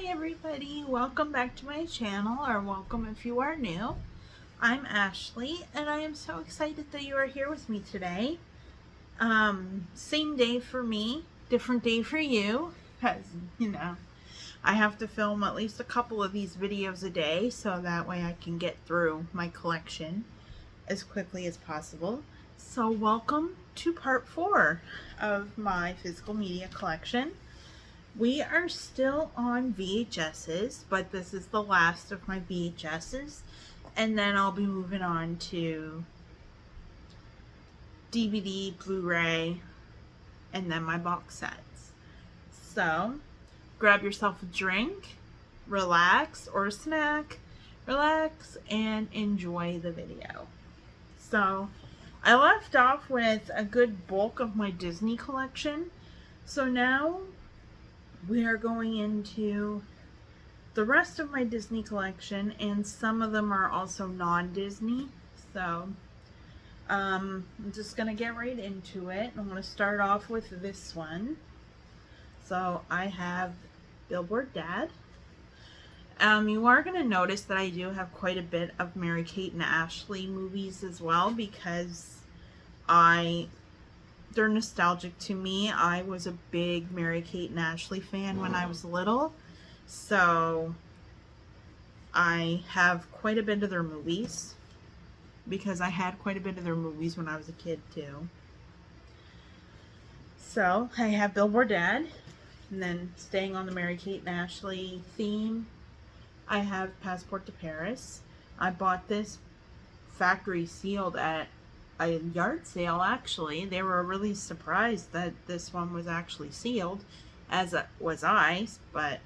Hi everybody, welcome back to my channel, or welcome if you are new. I'm Ashley and I am so excited that you are here with me today. Same day for me, different day for you, because I have to film at least a couple of these videos a day so that way I can get through my collection as quickly as possible. So welcome to part 4 of my physical media collection. We are still on VHSs, but this is the last of my VHSs, and then I'll be moving on to DVD, Blu-ray, and then my box sets. So, grab yourself a drink, relax, or a snack, relax, and enjoy the video. So, I left off with a good bulk of my Disney collection, so now we are going into the rest of my Disney collection, and some of them are also non-Disney. So I'm just gonna get right into it. I'm gonna start off with this one. So I have Billboard Dad. You are gonna notice that I do have quite a bit of Mary-Kate and Ashley movies as well, because they're nostalgic to me. I was a big Mary-Kate and Ashley fan when I was little, so I have quite a bit of their movies, because I had quite a bit of their movies when I was a kid too. So I have Billboard Dad, and then staying on the Mary-Kate and Ashley theme, I have Passport to Paris. I bought this factory sealed at a yard sale actually. They were really surprised that this one was actually sealed, as was I, but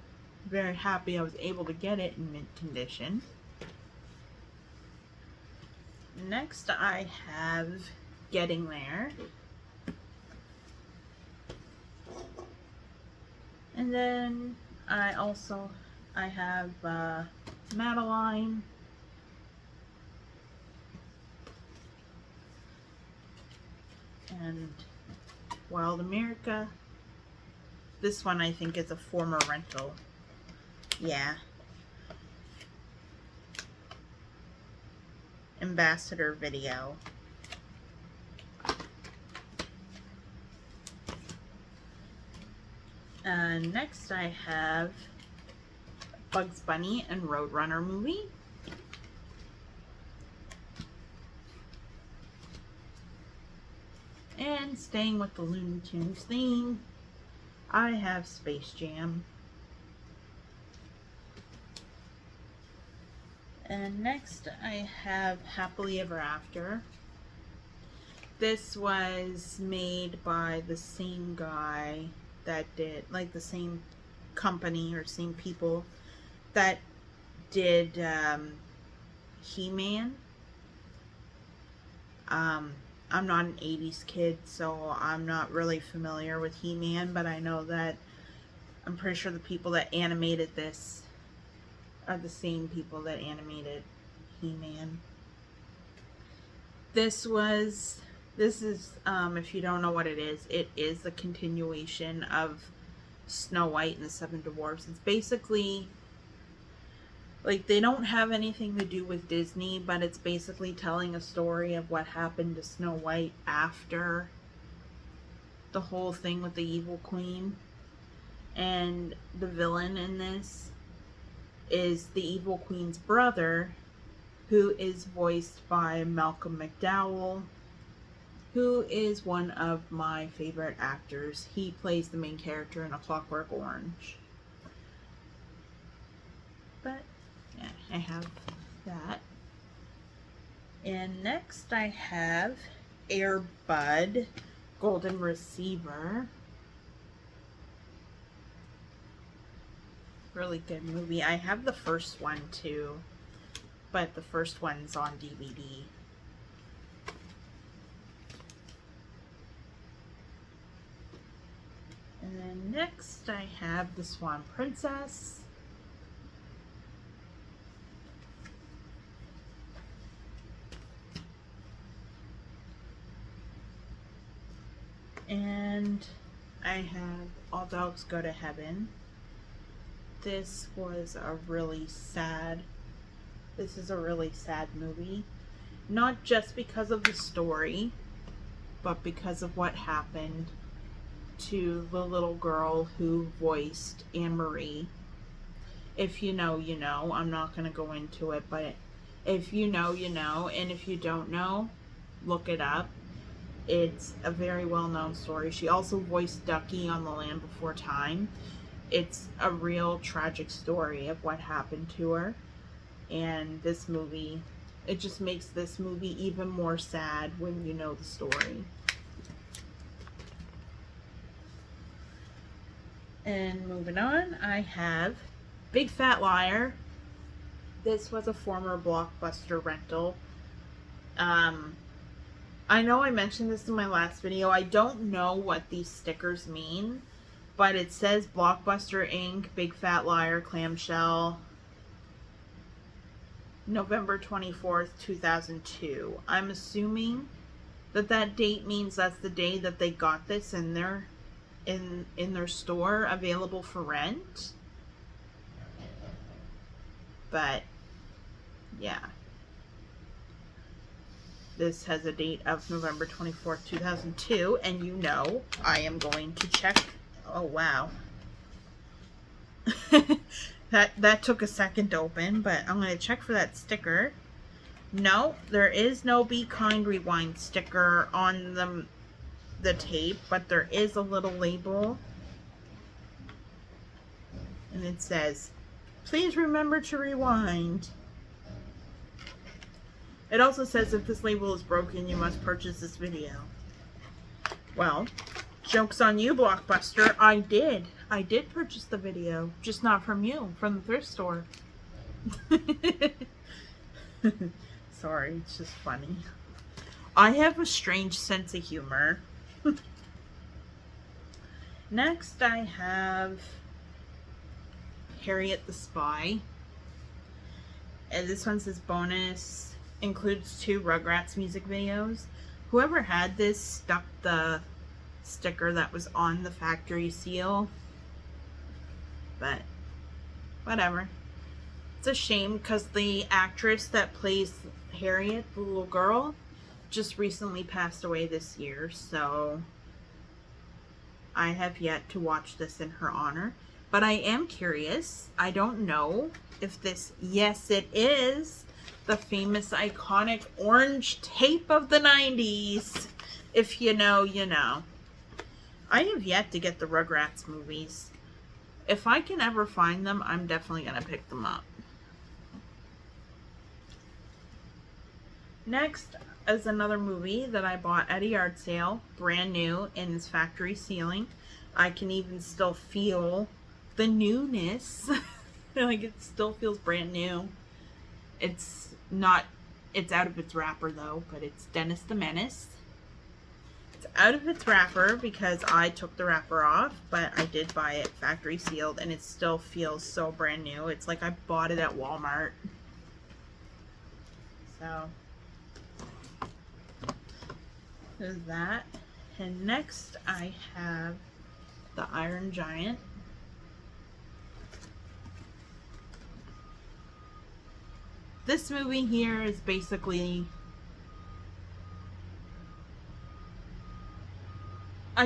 very happy I was able to get it in mint condition. Next I have Getting There. And then I have Madeline. And Wild America. This one I think is a former rental. Yeah. Ambassador Video. Next I have Bugs Bunny and Roadrunner movie. And staying with the Looney Tunes theme, I have Space Jam. And next I have Happily Ever After. This was made by the same guy that did, like the same company or same people that did He-Man. I'm not an 80s kid, so I'm not really familiar with He-Man, but I know that I'm pretty sure the people that animated this are the same people that animated He-Man. This is, if you don't know what it is a continuation of Snow White and the Seven Dwarfs. It's basically, like, they don't have anything to do with Disney, but it's basically telling a story of what happened to Snow White after the whole thing with the evil queen. And the villain in this is the evil queen's brother, who is voiced by Malcolm McDowell, who is one of my favorite actors. He plays the main character in A Clockwork Orange. But yeah, I have that. And next I have Air Bud Golden Receiver. Really good movie. I have the first one too, but the first one's on DVD. And then next I have The Swan Princess. And I have All Dogs Go to Heaven. this is a really sad movie. Not just because of the story, but because of what happened to the little girl who voiced Anne-Marie. If you know, you know. I'm not going to go into it, but if you know, you know. And if you don't know, look it up. It's a very well-known story. She also voiced Ducky on The Land Before Time. It's a real tragic story of what happened to her. And this movie, it just makes this movie even more sad when you know the story. And moving on, I have Big Fat Liar. This was a former Blockbuster rental. I know I mentioned this in my last video. I don't know what these stickers mean, but it says Blockbuster Inc., Big Fat Liar, clamshell, November 24th, 2002. I'm assuming that date means that's the day that they got this in their store, available for rent. But yeah, this has a date of November 24th, 2002, and you know I am going to check. Oh wow. that took a second to open, but I'm going to check for that sticker. No, there is no Be Kind Rewind sticker on the tape, but there is a little label, and it says, "Please remember to rewind." It also says if this label is broken, you must purchase this video. Well, joke's on you, Blockbuster. I did purchase the video, just not from you, from the thrift store. Sorry, it's just funny. I have a strange sense of humor. Next, I have Harriet the Spy. And this one says bonus. Includes 2 Rugrats music videos. Whoever had this stuck the sticker that was on the factory seal. But whatever. It's a shame because the actress that plays Harriet, the little girl, just recently passed away this year. So I have yet to watch this in her honor. But I am curious. I don't know if this... Yes, it is the famous iconic orange tape of the 90s. If you know, you know. I have yet to get the Rugrats movies. If I can ever find them, I'm definitely going to pick them up. Next is another movie that I bought at a yard sale. Brand new in its factory sealing. I can even still feel the newness. Like it still feels brand new. It's out of its wrapper though, but it's Dennis the Menace. It's out of its wrapper because I took the wrapper off, but I did buy it factory sealed and it still feels so brand new. It's like I bought it at Walmart. So there's that. And next I have the Iron Giant. This movie here is basically, I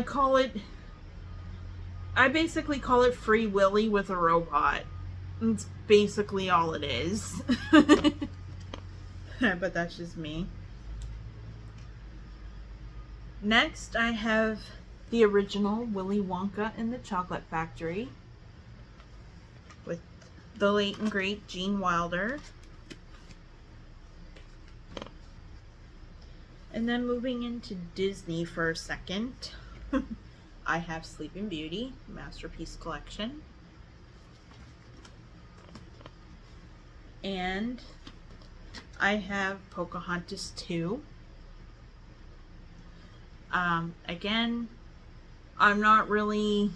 basically call it Free Willy with a robot. It's basically all it is. But that's just me. Next, I have the original Willy Wonka and the Chocolate Factory with the late and great Gene Wilder. And then moving into Disney for a second, I have Sleeping Beauty, Masterpiece Collection. And I have Pocahontas 2. Again, I'm not really,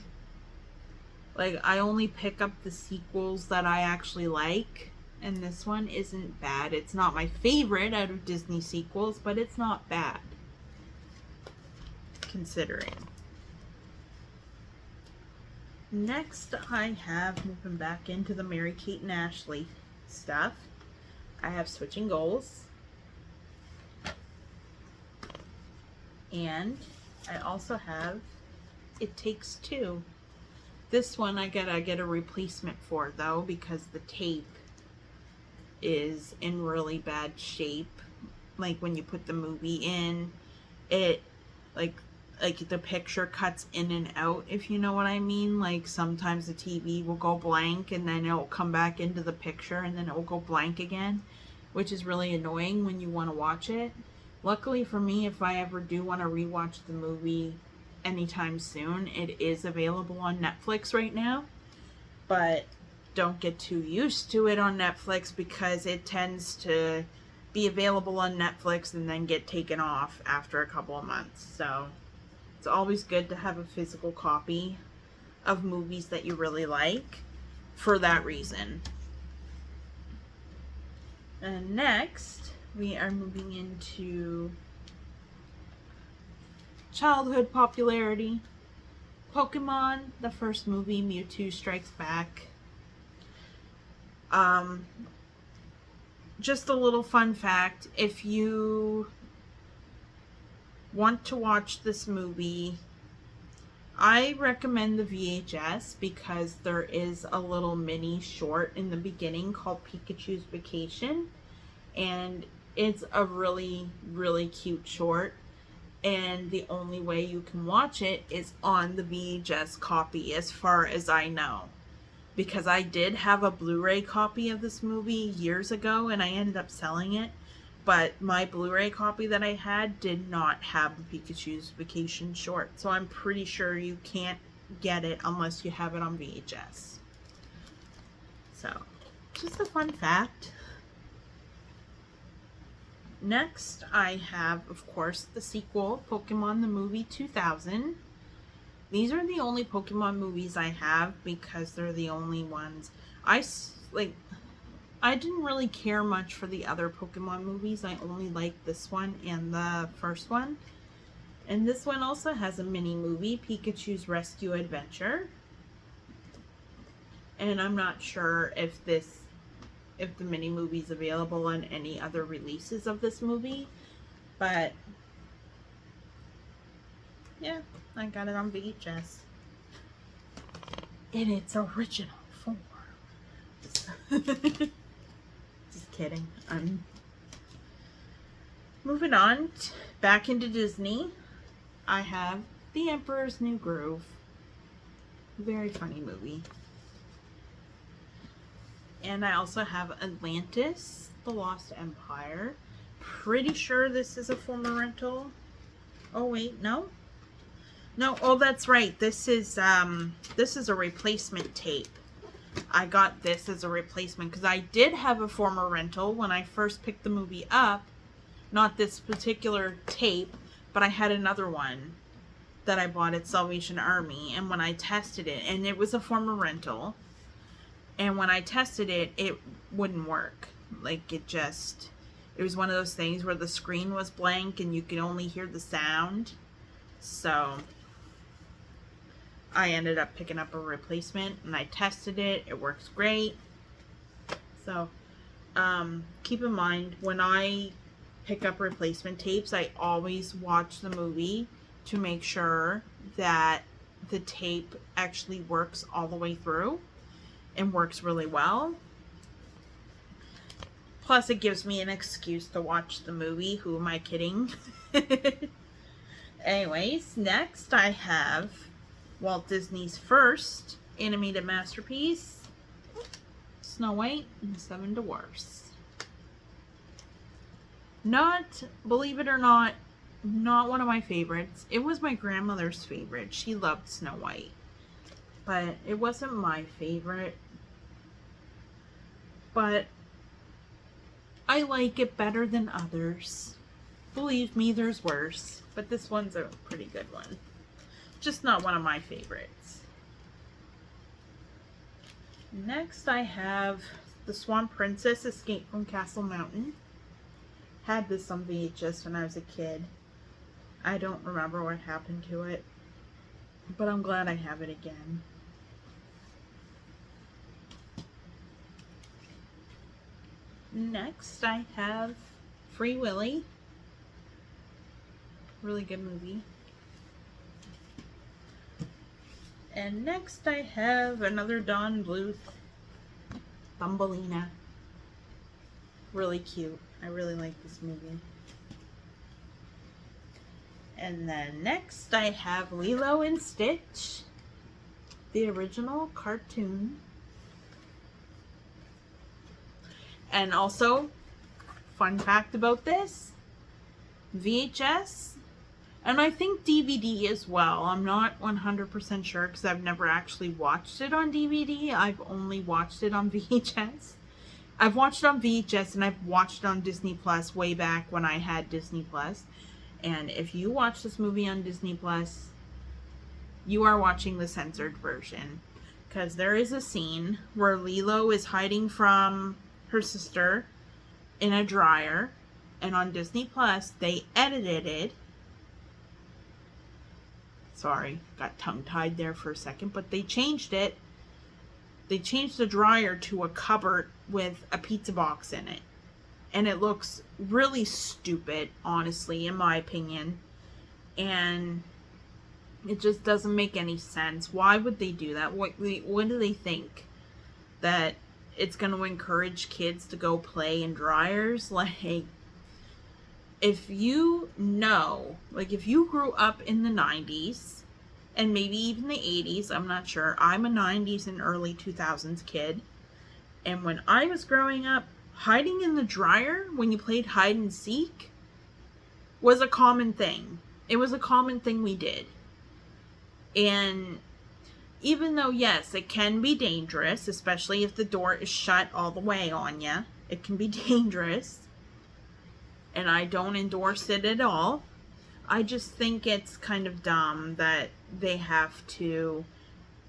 like, I only pick up the sequels that I actually like. And this one isn't bad. It's not my favorite out of Disney sequels, but it's not bad, considering. Next, I have, moving back into the Mary Kate and Ashley stuff, I have Switching Goals. And I also have It Takes Two. This one I gotta get a replacement for though, because the tape is in really bad shape. Like when you put the movie in, it like the picture cuts in and out, if you know what I mean. Like sometimes the TV will go blank and then it will come back into the picture and then it will go blank again, which is really annoying when you want to watch it. Luckily for me, if I ever do want to rewatch the movie anytime soon, it is available on Netflix right now. But don't get too used to it on Netflix, because it tends to be available on Netflix and then get taken off after a couple of months. So it's always good to have a physical copy of movies that you really like for that reason. And next, we are moving into childhood popularity. Pokemon, the first movie, Mewtwo Strikes Back. Just a little fun fact, if you want to watch this movie, I recommend the VHS, because there is a little mini short in the beginning called Pikachu's Vacation, and it's a really, really cute short, and the only way you can watch it is on the VHS copy, as far as I know, because I did have a Blu-ray copy of this movie years ago and I ended up selling it, but my Blu-ray copy that I had did not have the Pikachu's Vacation short, so I'm pretty sure you can't get it unless you have it on VHS. So, just a fun fact. Next, I have, of course, the sequel, Pokemon the Movie 2000. These are the only Pokemon movies I have because they're the only ones. I didn't really care much for the other Pokemon movies. I only liked this one and the first one. And this one also has a mini movie, Pikachu's Rescue Adventure. And I'm not sure if the mini movie is available on any other releases of this movie, but yeah, I got it on VHS in its original form. Just kidding. I'm moving on back into Disney. I have The Emperor's New Groove. Very funny movie. And I also have Atlantis, The Lost Empire. Pretty sure this is a former rental. Oh wait, no? No, oh that's right. This is a replacement tape. I got this as a replacement because I did have a former rental when I first picked the movie up. Not this particular tape, but I had another one that I bought at Salvation Army, and when I tested it, and it was a former rental, and when I tested it, it wouldn't work. Like, it was one of those things where the screen was blank and you could only hear the sound. So I ended up picking up a replacement and I tested it. It works great. So keep in mind, when I pick up replacement tapes, I always watch the movie to make sure that the tape actually works all the way through and works really well. Plus, it gives me an excuse to watch the movie. Who am I kidding? Anyways, next I have Walt Disney's first animated masterpiece, Snow White and the Seven Dwarfs. Not, believe it or not, not one of my favorites. It was my grandmother's favorite. She loved Snow White, but it wasn't my favorite. But I like it better than others. Believe me, there's worse, but this one's a pretty good one. Just not one of my favorites. Next I have The Swan Princess Escape from Castle Mountain. Had this on VHS when I was a kid. I don't remember what happened to it, but I'm glad I have it again. Next, I have Free Willy. Really good movie. And next, I have another Don Bluth, Thumbelina. Really cute. I really like this movie. And then next, I have Lilo and Stitch, the original cartoon. And also, fun fact about this, VHS, and I think DVD as well. I'm not 100% sure because I've never actually watched it on DVD. I've only watched it on VHS. I've watched it on VHS and I've watched it on Disney Plus way back when I had Disney Plus. And if you watch this movie on Disney Plus, you are watching the censored version. Because there is a scene where Lilo is hiding from her sister in a dryer. And on Disney Plus, they edited it. Sorry, got tongue-tied there for a second. But they changed it. They changed the dryer to a cupboard with a pizza box in it. And it looks really stupid, honestly, in my opinion. And it just doesn't make any sense. Why would they do that? What do they think? That it's going to encourage kids to go play in dryers? Like, if you know, like if you grew up in the 90s, and maybe even the 80s, I'm not sure. I'm a 90s and early 2000s kid. And when I was growing up, hiding in the dryer when you played hide and seek was a common thing. It was a common thing we did. And even though, yes, it can be dangerous, especially if the door is shut all the way on you, it can be dangerous. And I don't endorse it at all. I just think it's kind of dumb that they have to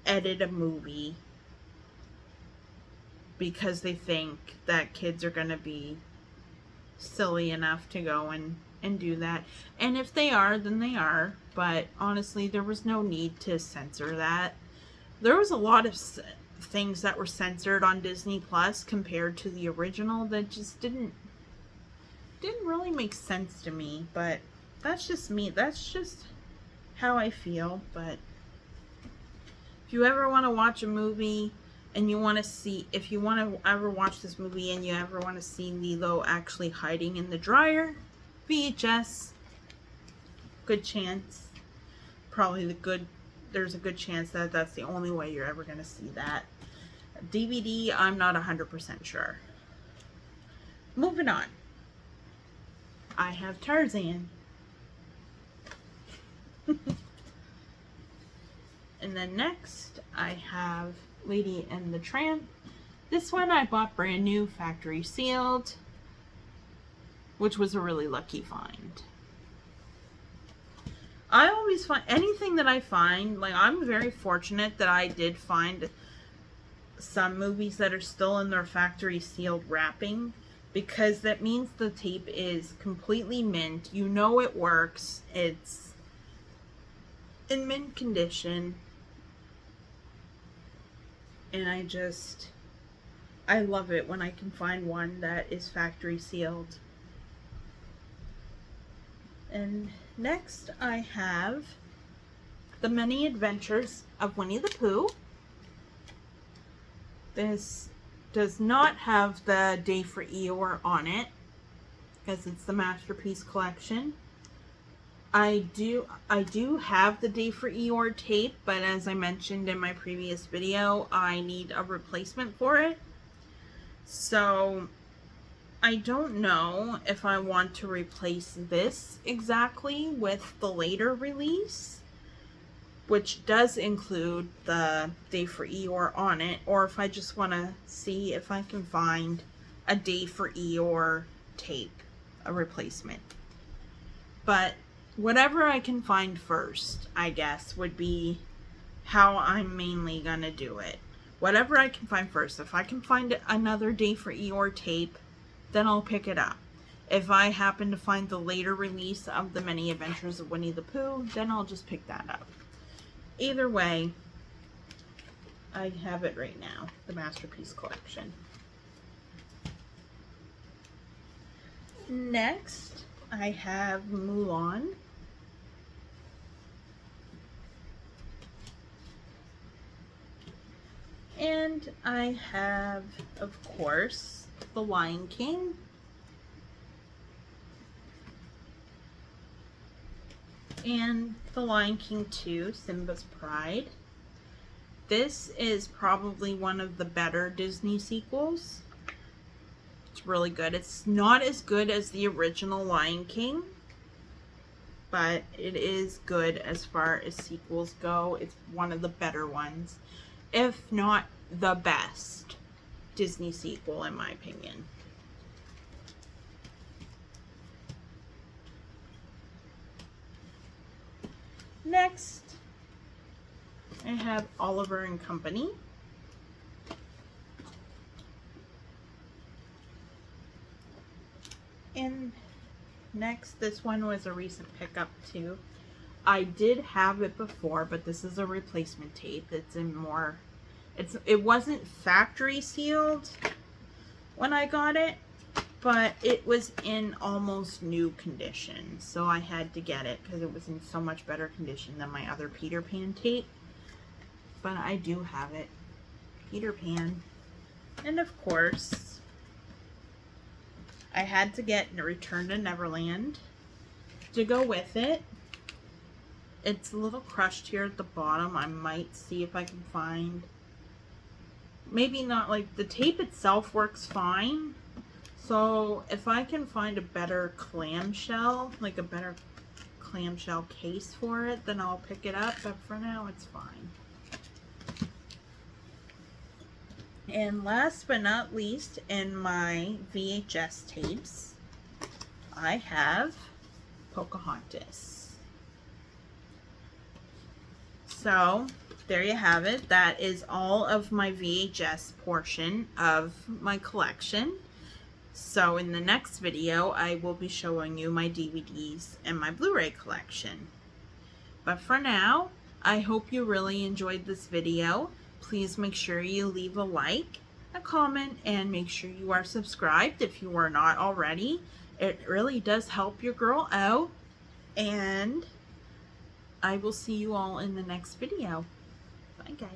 edit a movie because they think that kids are going to be silly enough to go and do that. And if they are, then they are. But honestly, there was no need to censor that. There was a lot of things that were censored on Disney Plus compared to the original that just didn't really make sense to me. But that's just me. That's just how I feel. But if you ever want to watch a movie and you want to see, if you want to ever watch this movie and you ever want to see Lilo actually hiding in the dryer, VHS, good chance, there's a good chance that that's the only way you're ever going to see that. DVD, I'm not 100% sure. Moving on. I have Tarzan. And then next, I have Lady and the Tramp. This one I bought brand new, factory sealed, which was a really lucky find. I always find anything that I find, like I'm very fortunate that I did find some movies that are still in their factory sealed wrapping, because that means the tape is completely mint. You know it works. It's in mint condition. And I love it when I can find one that is factory sealed. And next I have The Many Adventures of Winnie the Pooh. This does not have the Day for Eeyore on it because it's the Masterpiece Collection. I do have the Day for Eeyore tape, but as I mentioned in my previous video, I need a replacement for it. So I don't know if I want to replace this exactly with the later release, which does include the Day for Eeyore on it, or if I just want to see if I can find a Day for Eeyore tape, a replacement. But whatever I can find first, I guess, would be how I'm mainly gonna do it. Whatever I can find first. If I can find another Day for Eeyore tape, then I'll pick it up. If I happen to find the later release of The Many Adventures of Winnie the Pooh, then I'll just pick that up. Either way, I have it right now, the Masterpiece Collection. Next, I have Mulan. And I have, of course, The Lion King. And The Lion King 2, Simba's Pride. This is probably one of the better Disney sequels. It's really good. It's not as good as the original Lion King, but it is good as far as sequels go. It's one of the better ones, if not the best Disney sequel in my opinion. Next, I have Oliver and Company. And next, this one was a recent pickup too. I did have it before, but this is a replacement tape. It's in more, it wasn't factory sealed when I got it, but it was in almost new condition. So I had to get it because it was in so much better condition than my other Peter Pan tape. But I do have it. Peter Pan. And of course, I had to get Return to Neverland to go with it. It's a little crushed here at the bottom. I might see if I can find, maybe not, like the tape itself works fine. So if I can find a better clamshell, like a better clamshell case for it, then I'll pick it up. But for now, it's fine. And last but not least, in my VHS tapes, I have Pocahontas. So there you have it. That is all of my VHS portion of my collection. So in the next video, I will be showing you my DVDs and my Blu-ray collection. But for now, I hope you really enjoyed this video. Please make sure you leave a like, a comment, and make sure you are subscribed if you are not already. It really does help your girl out. And I will see you all in the next video. Bye, guys.